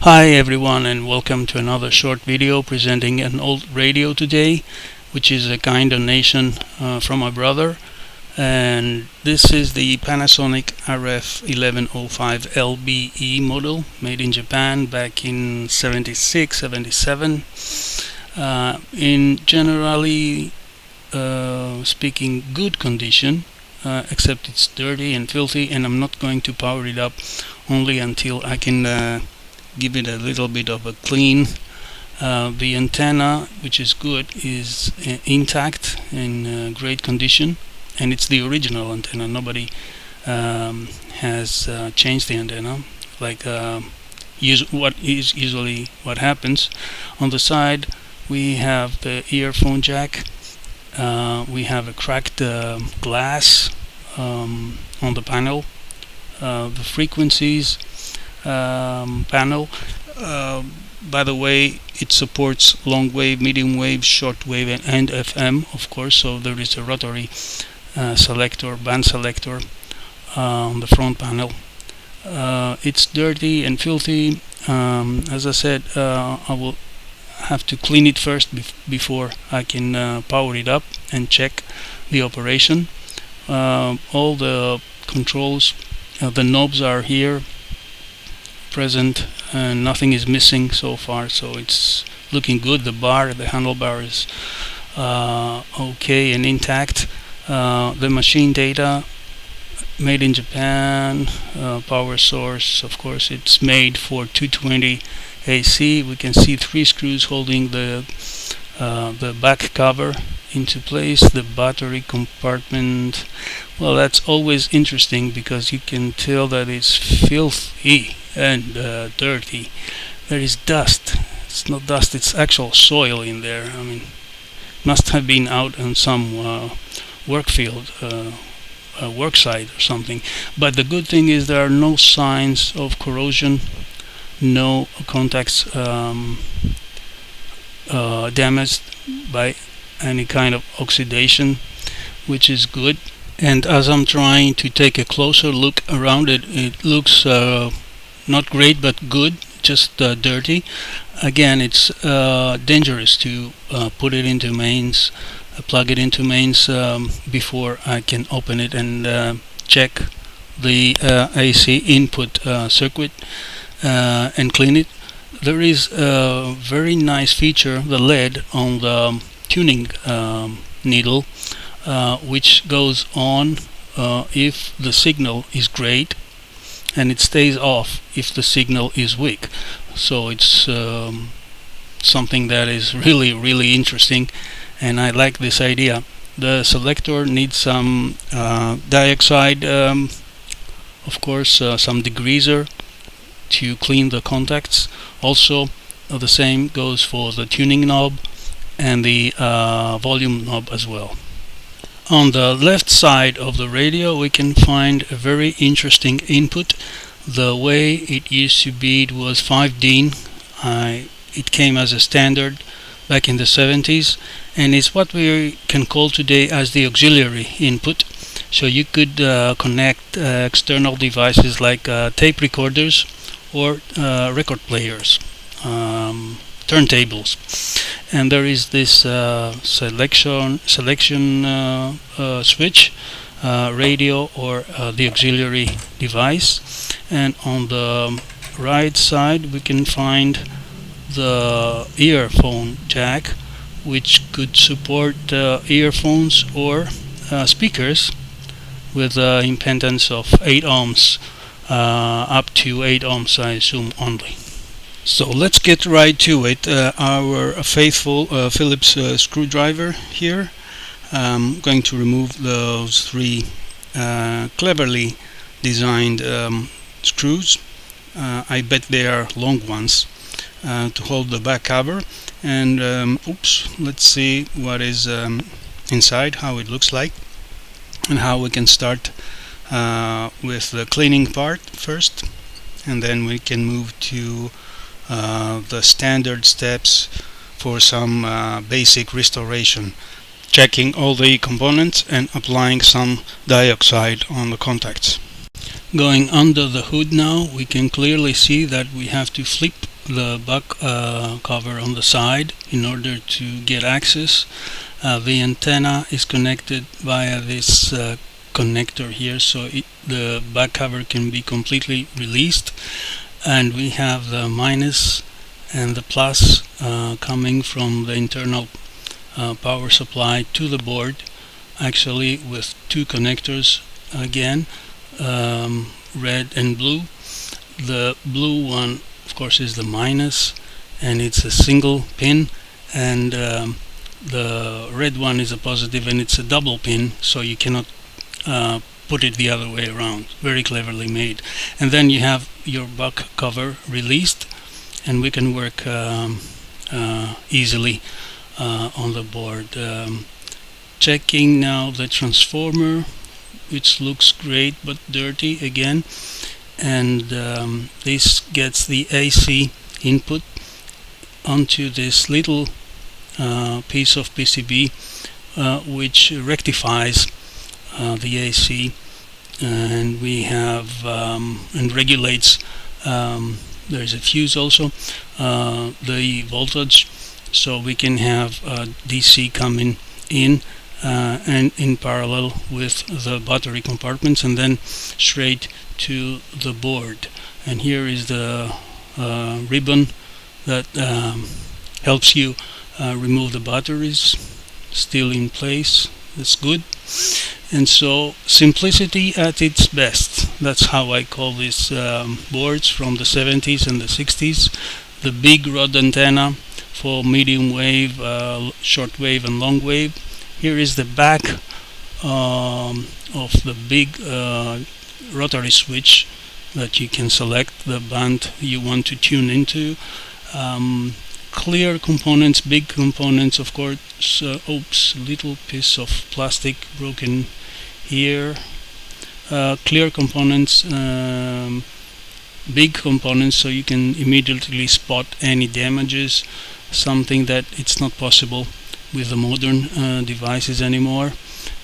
Hi everyone, and welcome to another short video presenting an old radio today, which is a kind donation from my brother. And this is the Panasonic RF-1105LBE model, made in Japan back in 76, 77. In generally speaking, good condition, except it's dirty and filthy, and I'm not going to power it up only until I can give it a little bit of a clean. The antenna, which is good, is intact, in great condition, and it's the original antenna. Nobody has changed the antenna like what is usually what happens. On the side we have the earphone jack. We have a cracked glass on the panel. The frequencies panel, by the way, it supports long wave, medium wave, short wave, and FM, of course. So there is a rotary selector, band selector on the front panel. It's dirty and filthy. As I said, I will have to clean it first before I can power it up and check the operation. All the controls, the knobs are here present, and nothing is missing so far, so it's looking good. The handlebar is okay and intact. The machine data, made in Japan. Power source, of course, it's made for 220 AC. We can see 3 screws holding the back cover into place. The battery compartment, well, that's always interesting because you can tell that it's filthy and dirty. There is dust. It's not dust, it's actual soil in there. I mean, must have been out on some work field, work site or something. But the good thing is there are no signs of corrosion, no contacts damaged by any kind of oxidation, which is good. And as I'm trying to take a closer look around it, it looks not great but good, just dirty. Again, it's dangerous to put it into mains, plug it into mains before I can open it and check the AC input circuit and clean it. There is a very nice feature, the LED on the tuning needle, which goes on if the signal is great, and it stays off if the signal is weak. So it's something that is really interesting, and I like this idea. The selector needs some dioxide, of course, some degreaser to clean the contacts. Also, the same goes for the tuning knob and the volume knob as well. On the left side of the radio we can find a very interesting input. The way it used to be, it was 5D. It came as a standard back in the 70s, and it's what we can call today as the auxiliary input. So you could connect external devices like tape recorders or record players, turntables. And there is this selection switch, radio or the auxiliary device. And on the right side we can find the earphone jack, which could support earphones or speakers with impedance of 8 ohms, up to 8 ohms I assume only. So let's get right to it. Our faithful Phillips screwdriver here. I'm going to remove those 3 cleverly designed screws. I bet they are long ones to hold the back cover. And let's see what is inside, how it looks like, and how we can start with the cleaning part first, and then we can move to the standard steps for some basic restoration, checking all the components and applying some dioxide on the contacts. Going under the hood now, we can clearly see that we have to flip the back cover on the side in order to get access. The antenna is connected via this connector here, so the back cover can be completely released, and we have the minus and the plus coming from the internal power supply to the board, actually with two connectors again, red and blue. The blue one of course is the minus, and it's a single pin, and the red one is a positive, and it's a double pin, so you cannot put it the other way around. Very cleverly made. And then you have your back cover released, and we can work easily on the board. Checking now the transformer, which looks great but dirty again, and this gets the AC input onto this little piece of PCB which rectifies the AC, and we have and regulates, there's a fuse also, the voltage, so we can have DC coming in and in parallel with the battery compartments, and then straight to the board. And here is the ribbon that helps you remove the batteries, still in place. That's good. And so simplicity at its best. That's how I call these boards from the 70s and the 60s. The big rod antenna for medium wave, short wave and long wave. Here is the back of the big rotary switch that you can select the band you want to tune into. Clear components, big components, of course. Oops, little piece of plastic broken here. Clear components, big components, so you can immediately spot any damages, something that it's not possible with the modern devices anymore.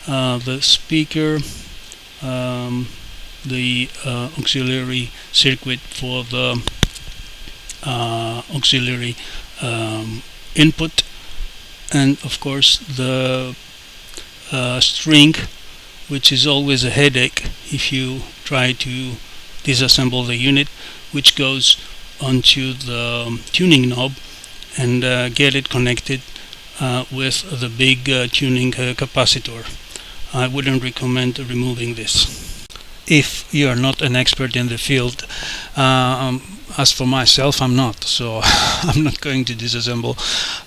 The speaker, the auxiliary circuit for the auxiliary input, and of course the string, which is always a headache if you try to disassemble the unit, which goes onto the tuning knob and get it connected with the big tuning capacitor. I wouldn't recommend removing this if you are not an expert in the field. As for myself, I'm not, so I'm not going to disassemble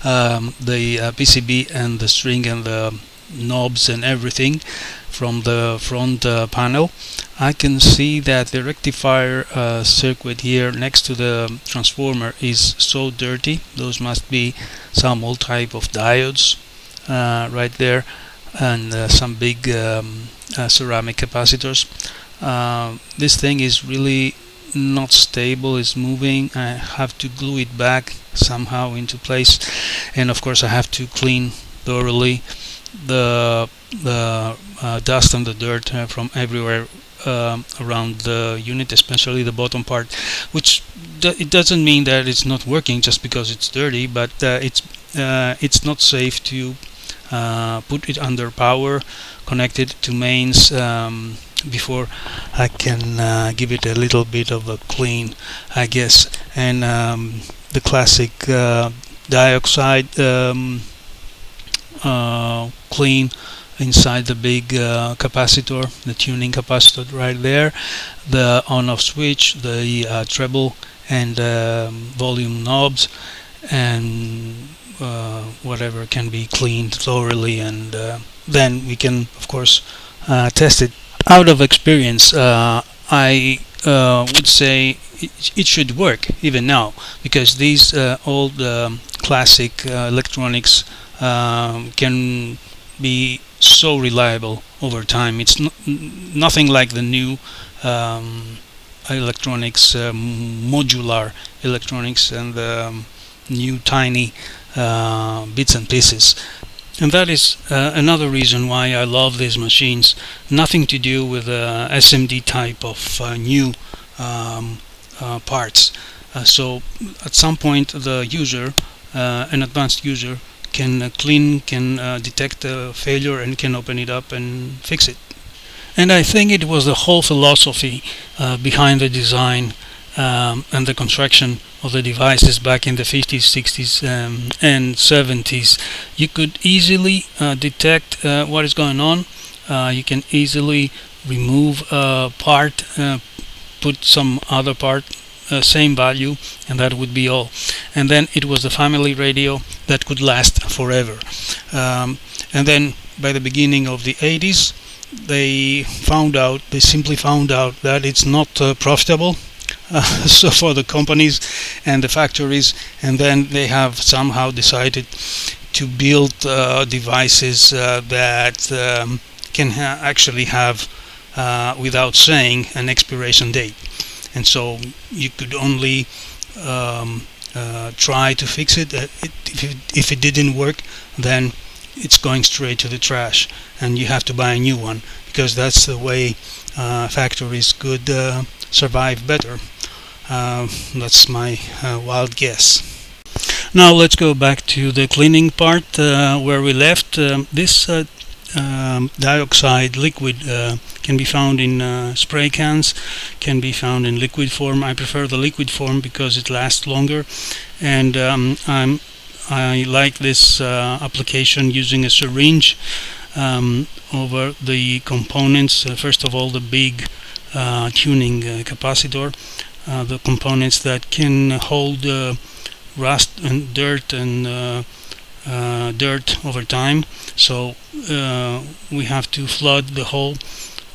the PCB and the string and the knobs and everything from the front panel. I can see that the rectifier circuit here next to the transformer is so dirty. Those must be some old type of diodes right there, and some big ceramic capacitors. This thing is really not stable, it's moving. I have to glue it back somehow into place, and of course I have to clean thoroughly the dust and the dirt from everywhere around the unit, especially the bottom part, which it doesn't mean that it's not working just because it's dirty, but it's not safe to put it under power, connect it to mains before I can give it a little bit of a clean, I guess. And the classic dioxide clean inside the big capacitor, the tuning capacitor right there, the on-off switch, the treble and volume knobs, and whatever can be cleaned thoroughly, and then we can of course test it. Out of experience, I would say it should work even now, because these old classic electronics can be so reliable over time. It's nothing like the new electronics, modular electronics, and the new tiny bits and pieces. And that is another reason why I love these machines. Nothing to do with SMD type of new parts. So at some point the user, an advanced user, can detect a failure and can open it up and fix it. And I think it was the whole philosophy behind the design and the construction of the devices back in the 50s, 60s, and 70s. You could easily detect what is going on. You can easily remove a part, put some other part, same value, and that would be all. And then it was the family radio that could last forever. And then by the beginning of the 80s, they simply found out that it's not profitable. So for the companies and the factories, and then they have somehow decided to build devices that can actually have, without saying, an expiration date. And so you could only try to fix it. If it didn't work, then it's going straight to the trash, and you have to buy a new one, because that's the way factories could survive better. That's my wild guess. Now let's go back to the cleaning part where we left. This dioxide liquid can be found in spray cans, can be found in liquid form. I prefer the liquid form because it lasts longer, and I like this application using a syringe over the components. First of all, the big tuning capacitor, the components that can hold rust and dirt over time. So we have to flood the whole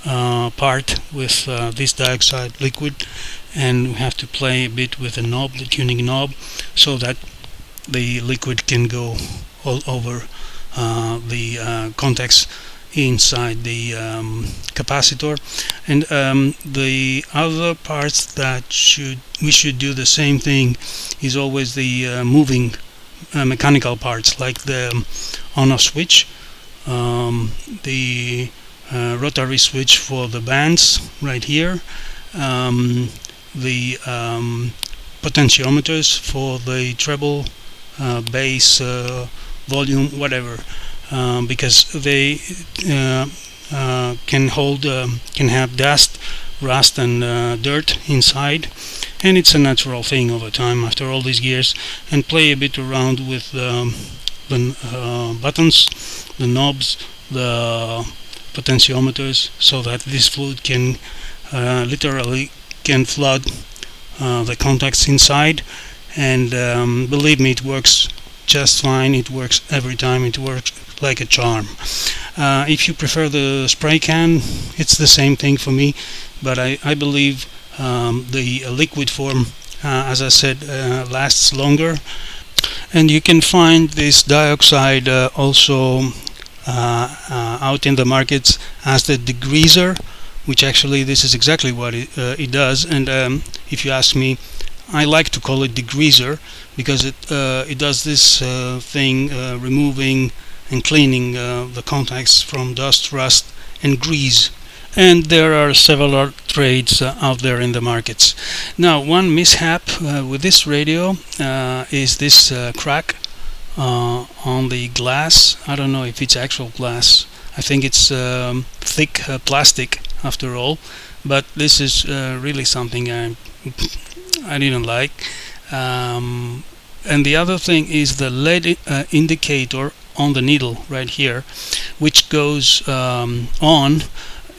part with this dioxide liquid, and we have to play a bit with the knob, the tuning knob, so that the liquid can go all over the contacts inside the capacitor. And the other parts that we should do the same thing is always the moving mechanical parts, like the on-off switch, the rotary switch for the bands right here, the potentiometers for the treble, bass, volume, whatever, because they can have dust, rust, and dirt inside, and it's a natural thing over time after all these years. And play a bit around with the buttons, the knobs, the potentiometers, so that this fluid can literally flood the contacts inside. And believe me, it works just fine. It works every time. It works like a charm. If you prefer the spray can, it's the same thing for me, but I believe the liquid form, as I said, lasts longer. And you can find this dioxide also out in the markets as the degreaser, which actually this is exactly what it does. And if you ask me, I like to call it degreaser because it does this thing, removing and cleaning the contacts from dust, rust, and grease. And there are several trades out there in the markets. Now, one mishap with this radio is this crack on the glass. I don't know if it's actual glass. I think it's thick plastic after all, but this is really something I didn't like. And the other thing is the LED indicator on the needle right here, which goes on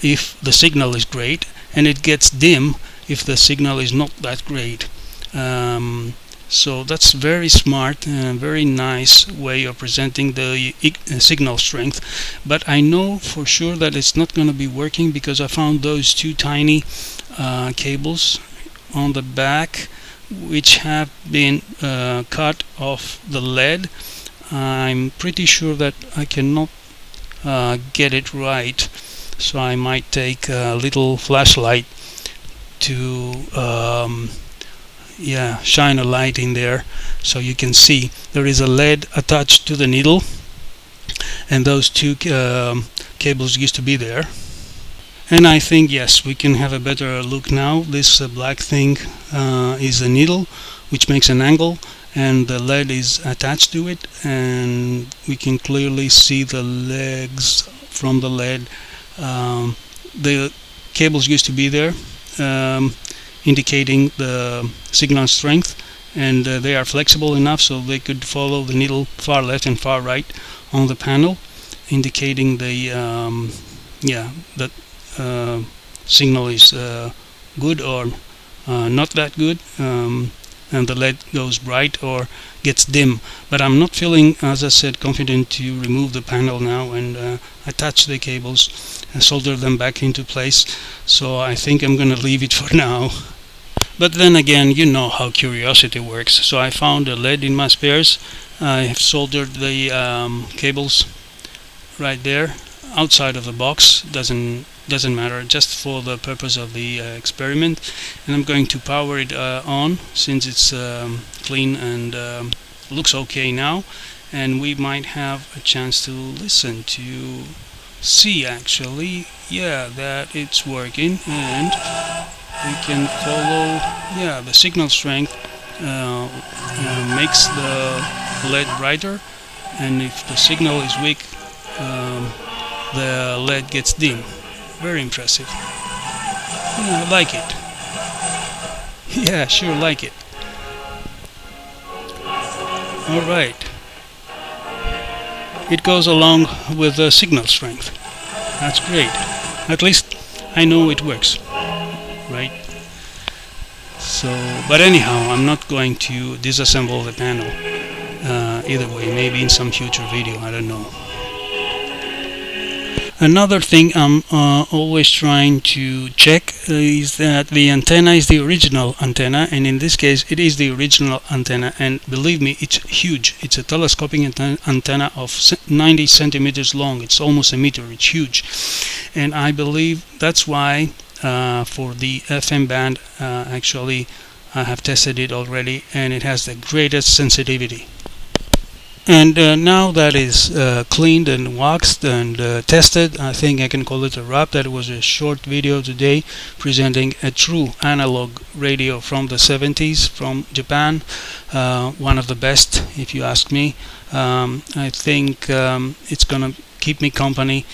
if the signal is great, and it gets dim if the signal is not that great. So that's very smart and very nice way of presenting the signal strength. But I know for sure that it's not going to be working, because I found those two tiny cables on the back which have been cut off the LED. I'm pretty sure that I cannot get it right, so I might take a little flashlight to shine a light in there so you can see there is a LED attached to the needle, and those two cables used to be there. And I think, yes, we can have a better look now. This black thing is a needle which makes an angle, and the lead is attached to it, and we can clearly see the legs from the lead. The cables used to be there, indicating the signal strength, and they are flexible enough so they could follow the needle far left and far right on the panel, indicating the that signal is good or not that good, and the LED goes bright or gets dim. But I'm not feeling, as I said, confident to remove the panel now and attach the cables and solder them back into place, so I think I'm gonna leave it for now. But then again, you know how curiosity works, so I found a LED in my spares. I have soldered the cables right there outside of the box. Doesn't matter, just for the purpose of the experiment, and I'm going to power it on, since it's clean and looks okay now, and we might have a chance to listen to see actually, yeah, that it's working, and we can follow, yeah, the signal strength makes the LED brighter, and if the signal is weak, the LED gets dim. Very impressive. Yeah, I like it. Yeah, sure like it. Alright. It goes along with the signal strength. That's great. At least I know it works. Right? So, but anyhow, I'm not going to disassemble the panel. Either way, maybe in some future video, I don't know. Another thing I'm always trying to check is that the antenna is the original antenna, and in this case it is the original antenna, and believe me, it's huge. It's a telescopic antenna of 90 centimeters long. It's almost a meter. It's huge, and I believe that's why for the FM band actually I have tested it already, and it has the greatest sensitivity. And now that is cleaned and waxed and tested, I think I can call it a wrap. That was a short video today presenting a true analog radio from the 70s from Japan. One of the best, if you ask me. I think it's gonna keep me company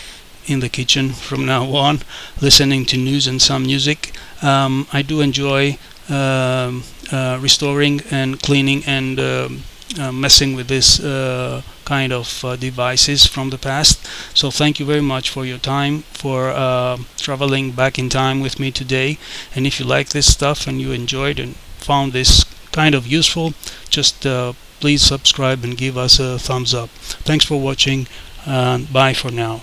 in the kitchen from now on, listening to news and some music. I do enjoy restoring and cleaning and messing with this kind of devices from the past. So thank you very much for your time, for traveling back in time with me today. And if you like this stuff and you enjoyed and found this kind of useful, just please subscribe and give us a thumbs up. Thanks for watching. Bye for now.